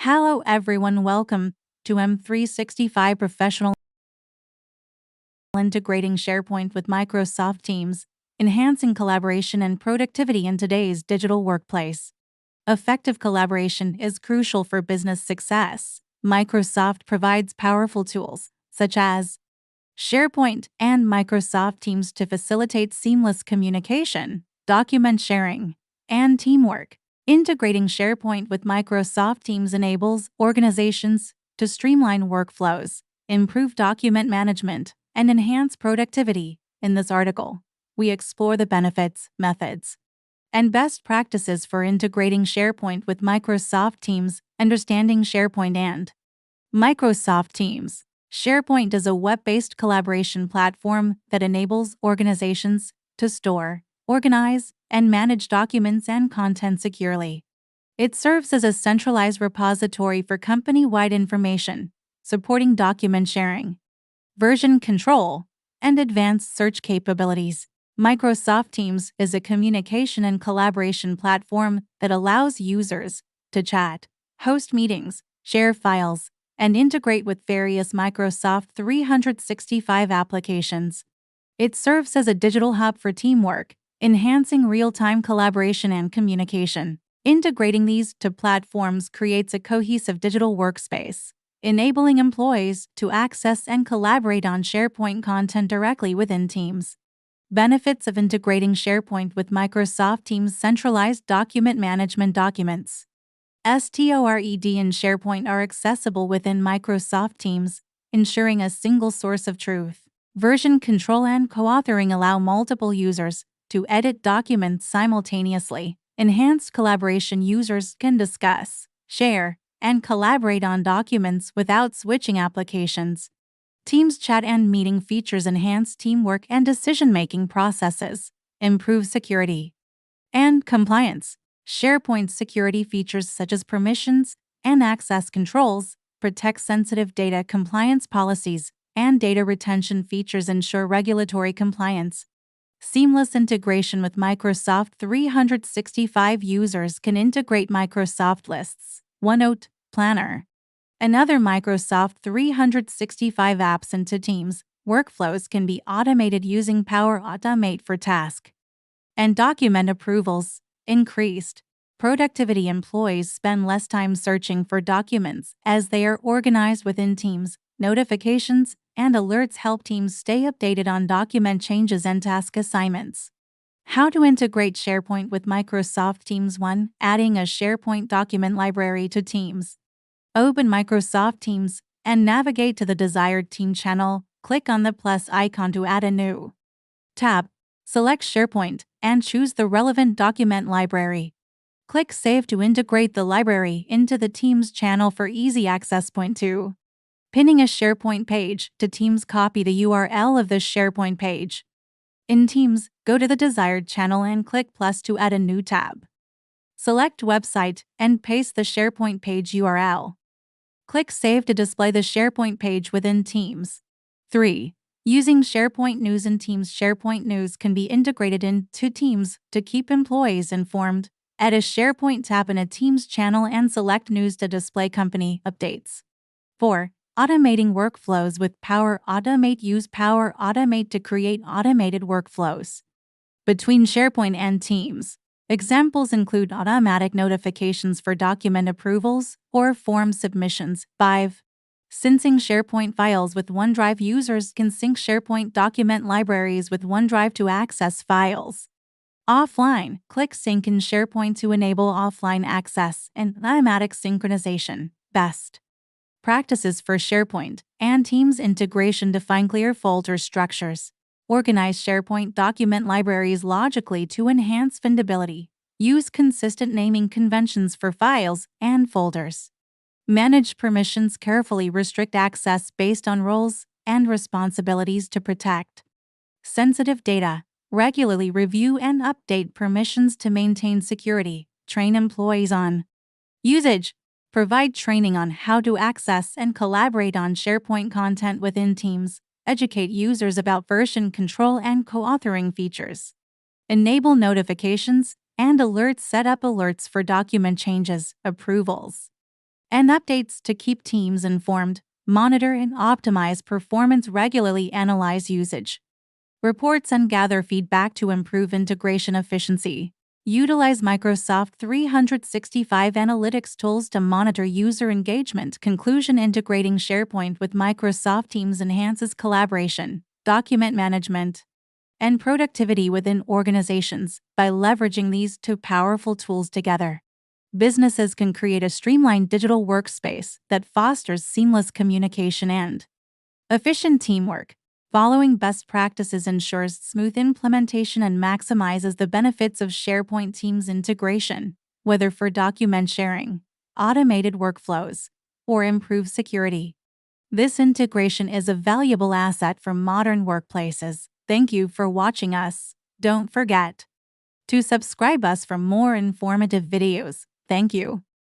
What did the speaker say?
Hello everyone, welcome to M365 Professional Integrating SharePoint with Microsoft Teams, enhancing collaboration and productivity in today's digital workplace. Effective collaboration is crucial for business success. Microsoft provides powerful tools, such as SharePoint and Microsoft Teams to facilitate seamless communication, document sharing, and teamwork. Integrating SharePoint with Microsoft Teams enables organizations to streamline workflows, improve document management, and enhance productivity. In this article, we explore the benefits, methods, and best practices for integrating SharePoint with Microsoft Teams, understanding SharePoint and Microsoft Teams. SharePoint is a web-based collaboration platform that enables organizations to store, organize, and manage documents and content securely. It serves as a centralized repository for company-wide information, supporting document sharing, version control, and advanced search capabilities. Microsoft Teams is a communication and collaboration platform that allows users to chat, host meetings, share files, and integrate with various Microsoft 365 applications. It serves as a digital hub for teamwork, enhancing real-time collaboration and communication. Integrating these two platforms creates a cohesive digital workspace, enabling employees to access and collaborate on SharePoint content directly within Teams. Benefits of integrating SharePoint with Microsoft Teams: centralized document management. Documents stored in SharePoint are accessible within Microsoft Teams, ensuring a single source of truth. Version control and co-authoring allow multiple users to edit documents simultaneously. Enhanced collaboration: users can discuss, share, and collaborate on documents without switching applications. Teams chat and meeting features enhance teamwork and decision-making processes, improve security and compliance. SharePoint security features such as permissions and access controls protect sensitive data. Compliance policies and data retention features ensure regulatory compliance. Seamless integration with Microsoft 365. Users can integrate Microsoft Lists, OneNote, Planner, and other Microsoft 365 apps into Teams. Workflows can be automated using Power Automate for task and document approvals. Increased productivity: employees spend less time searching for documents as they are organized within Teams. Notifications and alerts help teams stay updated on document changes and task assignments. How to integrate SharePoint with Microsoft Teams. 1. Adding a SharePoint document library to Teams. Open Microsoft Teams and navigate to the desired team channel. Click on the plus icon to add a new tab. Select SharePoint and choose the relevant document library. Click Save to integrate the library into the Teams channel for easy access. Point 2. Pinning a SharePoint page to Teams. Copy the URL of the SharePoint page. In Teams, go to the desired channel and click plus to add a new tab. Select Website and paste the SharePoint page URL. Click Save to display the SharePoint page within Teams. 3. Using SharePoint News in Teams. SharePoint News can be integrated into Teams to keep employees informed. Add a SharePoint tab in a Teams channel and select News to display company updates. 4. Automating workflows with Power Automate. Use Power Automate to create automated workflows between SharePoint and Teams. Examples include automatic notifications for document approvals or form submissions. 5. Syncing SharePoint files with OneDrive. Users can sync SharePoint document libraries with OneDrive to access files offline. Click Sync in SharePoint to enable offline access and automatic synchronization. Best practices for SharePoint and Teams integration: define clear folder structures. Organize SharePoint document libraries logically to enhance findability. Use consistent naming conventions for files and folders. Manage permissions carefully. Restrict access based on roles and responsibilities to protect sensitive data. Regularly review and update permissions to maintain security. Train employees on usage. Provide training on how to access and collaborate on SharePoint content within Teams. Educate users about version control and co-authoring features. Enable notifications and alerts. Set up alerts for document changes, approvals, and updates to keep teams informed, monitor and optimize performance regularly, analyze usage reports, and gather feedback to improve integration efficiency. Utilize Microsoft 365 analytics tools to monitor user engagement. Conclusion: integrating SharePoint with Microsoft Teams enhances collaboration, document management, and productivity within organizations. By leveraging these two powerful tools together, businesses can create a streamlined digital workspace that fosters seamless communication and efficient teamwork. Following best practices ensures smooth implementation and maximizes the benefits of SharePoint Teams integration, whether for document sharing, automated workflows, or improved security. This integration is a valuable asset for modern workplaces. Thank you for watching us. Don't forget to subscribe us for more informative videos. Thank you.